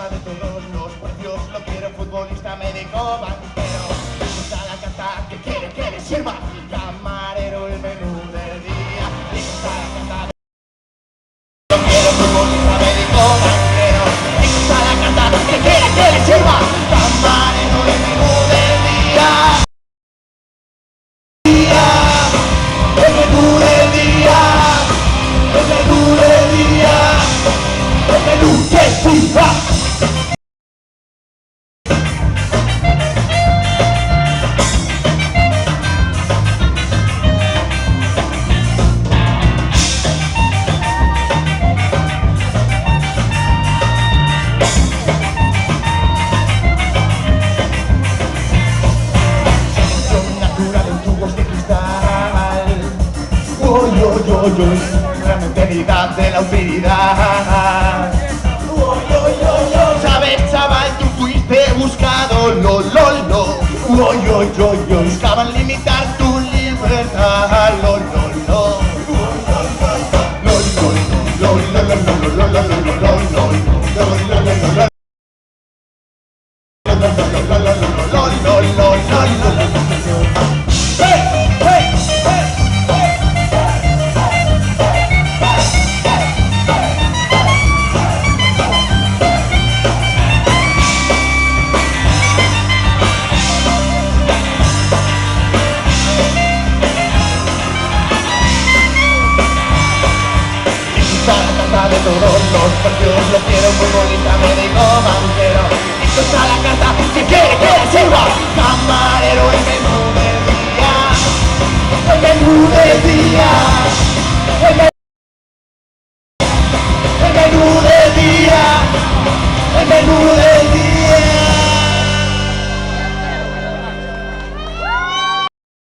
De todos los precios, lo quiero futbolista, médico, banquero. Está la carta que quiere que le sirva, camarero, el menú del día. Está la carta lo quiero futbolista, médico, banquero. Está la carta que quiere que le sirva, camarero, el menú del día. El menú del día, el menú del día, el menú que sirva. Realmente mitad de la utilidad. Sabes, chaval, tú fuiste buscado, buscaban limitar tu libertad, de todos los partidos, lo quiero futbolista, médico, banquero. Esto está la carta que quiere que le sirva, camarero, el menú del día, el menú del día, el menú del día, el menú